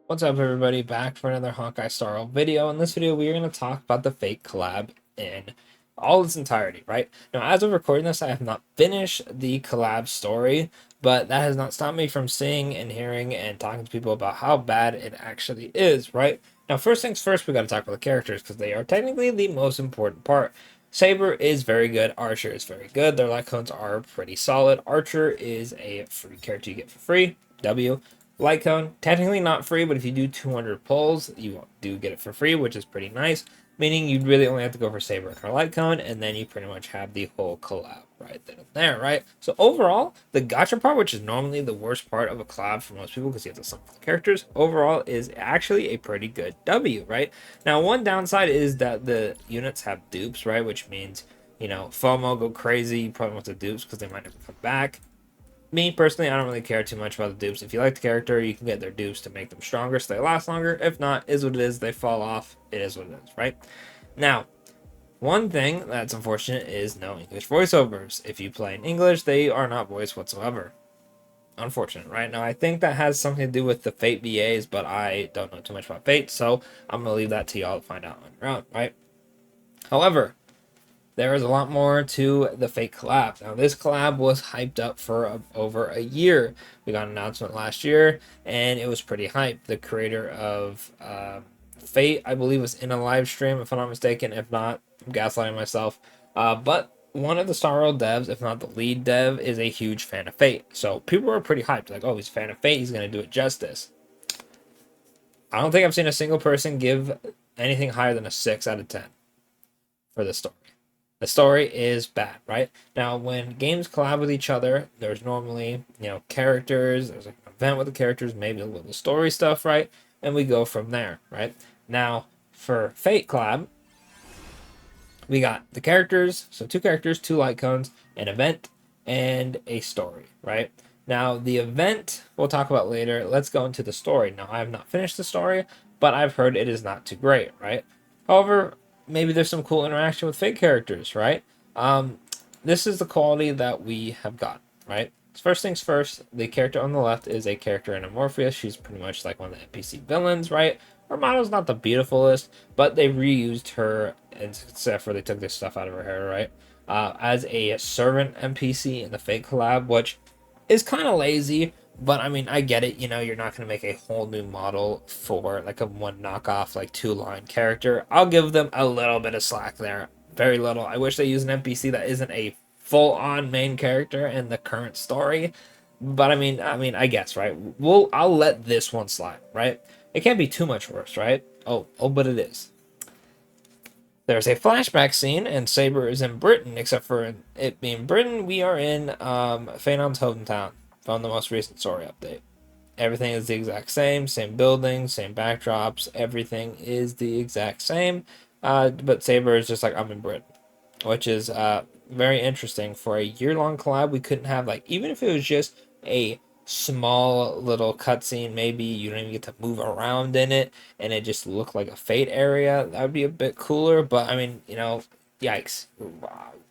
What's up, everybody? Back for another Hawkeye Starro video. In this video, we are going to talk about the fake collab in all its entirety, right? Now, as of recording this, I have not finished the collab story, but that has not stopped me from seeing and hearing and talking to people about how bad it actually is, right? Now, first things first, we got to talk about the characters because they are technically the most important part. Saber is very good. Archer is very good. Their light cones are pretty solid. Archer is a free character you get for free. W. Light cone, technically not free, but if you do 200 pulls, you do get it for free, which is pretty nice. Meaning you really only have to go for Saber or Light cone, and then you pretty much have the whole collab right then and there, right? So overall, the gotcha part, which is normally the worst part of a collab for most people because you have to summon the characters, overall is actually a pretty good W, right? Now, one downside is that the units have dupes, right? Which means, FOMO go crazy. You probably want the dupes because they might never come back. Me personally, I don't really care too much about the dupes. If you like the character, you can get their dupes to make them stronger so they last longer. If not, is what it is. They fall off. It is what it is, right? Now, one thing that's unfortunate is no English voiceovers. If you play in English, they are not voiced whatsoever. Unfortunate, right? Now, I think that has something to do with the Fate VAs, but I don't know too much about Fate, so I'm going to leave that to y'all to find out on your own, right? However, there is a lot more to the fake collab. Now, this collab was hyped up for over a year. We got an announcement last year, and it was pretty hyped. The creator of Fate, I believe, was in a live stream, if I'm not mistaken. If not, I'm gaslighting myself. But one of the Star World devs, if not the lead dev, is a huge fan of Fate. So people were pretty hyped. Like, oh, he's a fan of Fate. He's going to do it justice. I don't think I've seen a single person give anything higher than a 6 out of 10 for this story. The story is bad, right? Now, when games collab with each other, there's normally, characters, there's an event with the characters, maybe a little story stuff, right? And we go from there, right? Now, for Fate collab, we got the characters, so 2 characters, 2 light cones, an event, and a story, right? Now, the event we'll talk about later. Let's go into the story. Now, I have not finished the story, but I've heard it is not too great, right? However, maybe there's some cool interaction with fake characters, right? This is the quality that we have got, right? First things first, the character on the left is a character in Morpheus. She's pretty much like one of the NPC villains, right? Her model's not the beautifulest, but they reused her, except for they took this stuff out of her hair, right? As a servant NPC in the fake collab, which is kind of lazy, but I mean, I get it. You're not going to make a whole new model for like a one knockoff, like 2-line character. I'll give them a little bit of slack there. Very little. I wish they used an NPC that isn't a full-on main character in the current story. But I guess, right? I'll let this one slide, right? It can't be too much worse, right? Oh, but it is. There's a flashback scene, and Saber is in Britain, except for it being Britain, we are in Phaeton's hometown from the most recent story update. Everything is the exact same buildings, same backdrops, everything is the exact same. But Saber is just like, I'm in Britain, which is very interesting. For a year-long collab, we couldn't have, like, even if it was just a small little cutscene, maybe you don't even get to move around in it and it just looked like a Fate area, that would be a bit cooler. But I mean, yikes.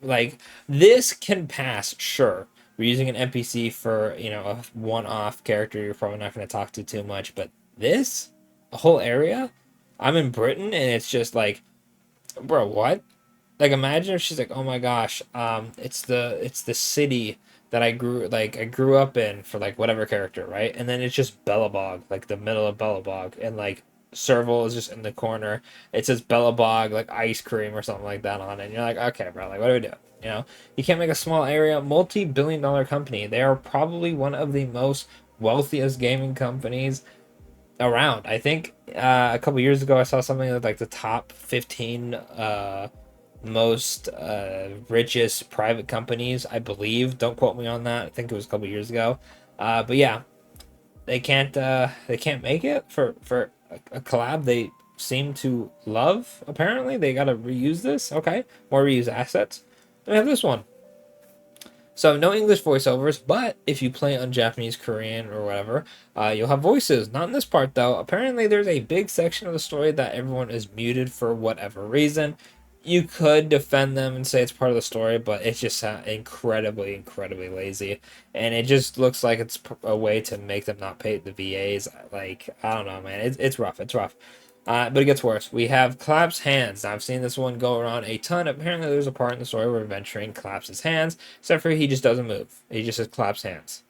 Like, this can pass, sure. We're using an NPC for, a one-off character you're probably not going to talk to too much, but this, a whole area, I'm in Britain, and it's just like, bro, what? Like, imagine if she's like, oh my gosh, it's the city that I grew up in for like whatever character, right? And then it's just Bellabog, like the middle of Bellabog, and like Serval is just in the corner. It says Bellabog like ice cream or something like that on it. And you're like, okay, bro, like what do we do? You can't make a small area, multi-billion-dollar company. They are probably one of the most wealthiest gaming companies around. I think a couple years ago I saw something like the top 15 most richest private companies, I believe. Don't quote me on that. I think it was a couple years ago. But yeah, they can't make it for a collab they seem to love. Apparently, they gotta reuse this. Okay, more reuse assets. Then we have this one. So no English voiceovers, but if you play on Japanese, Korean, or whatever, you'll have voices. Not in this part though. Apparently, there's a big section of the story that everyone is muted for whatever reason. you could defend them and say it's part of the story, but it's just incredibly lazy, and it just looks like it's a way to make them not pay the VAs. Like, I don't know, man. It's rough. It's rough. But it gets worse. We have Collab's hands. Now, I've seen this one go around a ton. Apparently, there's a part in the story where Venturing claps his hands, except for he just doesn't move. He just says claps hands,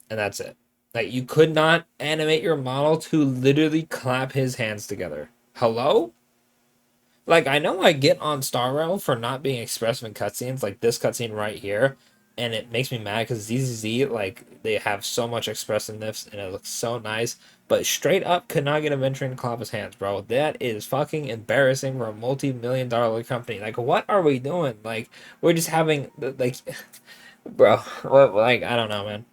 and that's it. Like, you could not animate your model to literally clap his hands together. Hello? Like, I know I get on Star Rail for not being expressive in cutscenes, like this cutscene right here, and it makes me mad because ZZZ, like, they have so much expressiveness and it looks so nice, but straight up could not get a venturing to clap his hands, bro. That is fucking embarrassing for a multi-million-dollar company. Like, what are we doing? Like, we're just having, like, bro, what, like, I don't know, man.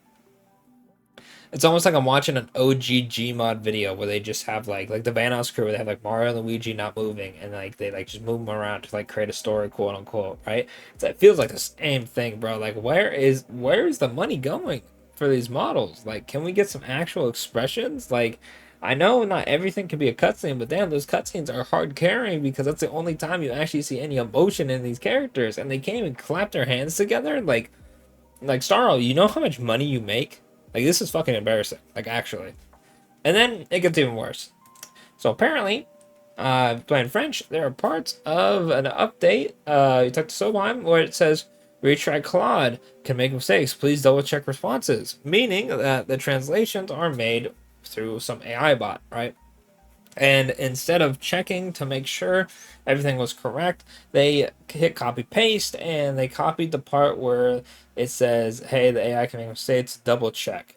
It's almost like I'm watching an OG Gmod video where they just have like the Vanoss crew where they have like Mario and Luigi not moving and like they like just move them around to like create a story, quote unquote, right? So it feels like the same thing, bro. Like where is the money going for these models? Like, can we get some actual expressions? Like, I know not everything can be a cutscene, but damn, those cutscenes are hard carrying because that's the only time you actually see any emotion in these characters, and they can't even clap their hands together. Like Starro, you know how much money you make? Like, this is fucking embarrassing. Like, actually. And then it gets even worse. So apparently, playing French, there are parts of an update, you talk to Sobheim, where it says, retry Claude can make mistakes. Please double check responses. Meaning that the translations are made through some AI bot, right? And instead of checking to make sure everything was correct, they hit copy paste and they copied the part where it says, hey, the AI can make mistakes, double check.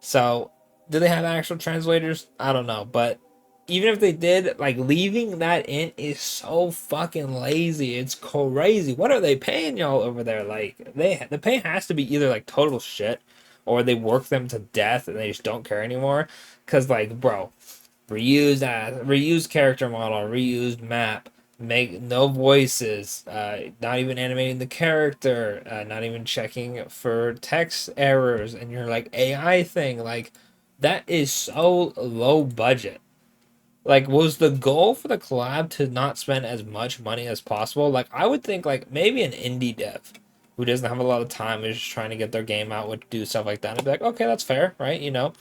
So, do they have actual translators? I don't know, but even if they did, like, leaving that in is so fucking lazy. It's crazy. What are they paying y'all over there? Like, the pay has to be either like total shit, or they work them to death and they just don't care anymore. Cause like, bro, reused character model, reused map, make no voices, not even animating the character, not even checking for text errors, and you're like AI thing, like that is so low budget. Like, was the goal for the collab to not spend as much money as possible? Like, I would think like maybe an indie dev who doesn't have a lot of time is just trying to get their game out would do stuff like that and be like, okay, that's fair, right? You know,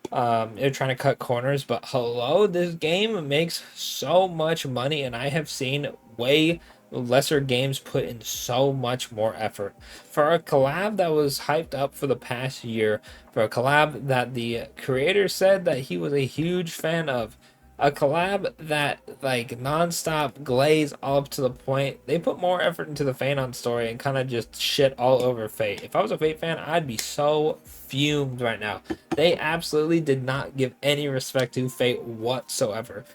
they're trying to cut corners, but hello, this game makes so much money, and I have seen way lesser games put in so much more effort for a collab that was hyped up for the past year, for a collab that the creator said that he was a huge fan of, a collab that like nonstop glaze all up to the point. They put more effort into the Phanon story and kind of just shit all over Fate. If I was a Fate fan, I'd be so fumed right now. They absolutely did not give any respect to Fate whatsoever.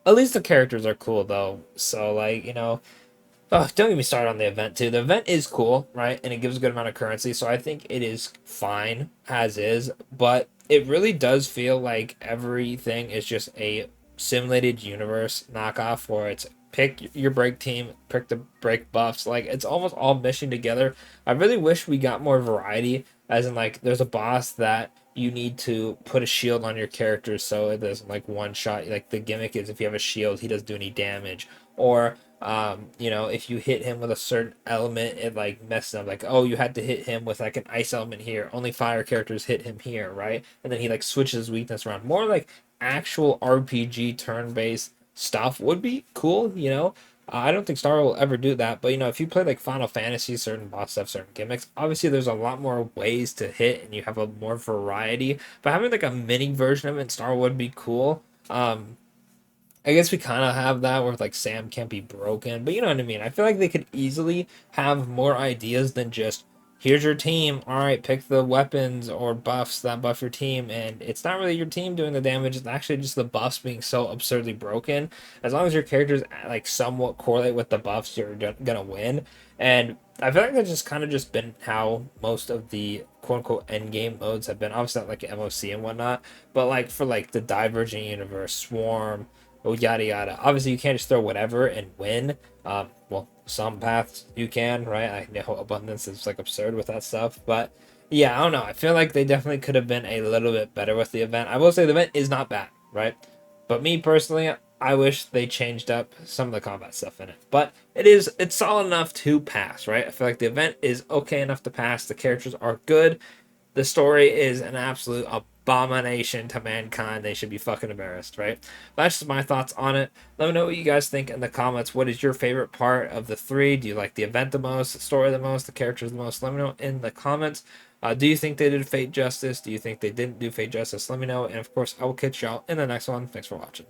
At least the characters are cool though. So like, you know, oh, don't get me started on the event too. The event is cool, right? And it gives a good amount of currency, so I think it is fine as is. But it really does feel like everything is just a simulated universe knockoff where it's pick your break team, pick the break buffs. Like, it's almost all meshing together. I really wish we got more variety, as in like there's a boss that you need to put a shield on your character so it doesn't like one shot. Like, the gimmick is if you have a shield, he doesn't do any damage. Or you know, if you hit him with a certain element, it like messes up. Like, oh, you had to hit him with like an ice element here. Only fire characters hit him here, right? And then he like switches his weakness around. More like actual RPG turn-based stuff would be cool, you know. I don't think Star will ever do that, but you know, if you play like Final Fantasy, certain boss stuff, certain gimmicks, obviously there's a lot more ways to hit, and you have a more variety. But having like a mini version of it in Star would be cool. I guess we kind of have that where like Sam can't be broken, but you know what I mean. I feel like they could easily have more ideas than just here's your team. All right, pick the weapons or buffs that buff your team, and it's not really your team doing the damage. It's actually just the buffs being so absurdly broken. As long as your characters like somewhat correlate with the buffs, you're gonna win. And I feel like that's just kind of just been how most of the quote unquote end game modes have been. Obviously not like MOC and whatnot, but like for like the Divergent Universe, Swarm, oh yada yada. Obviously, you can't just throw whatever and win. Well, some paths you can, right? I know abundance is like absurd with that stuff, but yeah, I don't know. I feel like they definitely could have been a little bit better with the event. I will say the event is not bad, right? But me personally, I wish they changed up some of the combat stuff in it. But it's solid enough to pass, right? I feel like the event is okay enough to pass. The characters are good. The story is an absolute abomination to mankind. They should be fucking embarrassed, right? That's just my thoughts on it. Let me know what you guys think in the comments. What is your favorite part of the three? Do you like the event the most, the story the most, the characters the most? Let me know in the comments. Do you think they did Fate justice? Do you think they didn't do Fate justice? Let me know. And of course, I will catch y'all in the next one. Thanks for watching.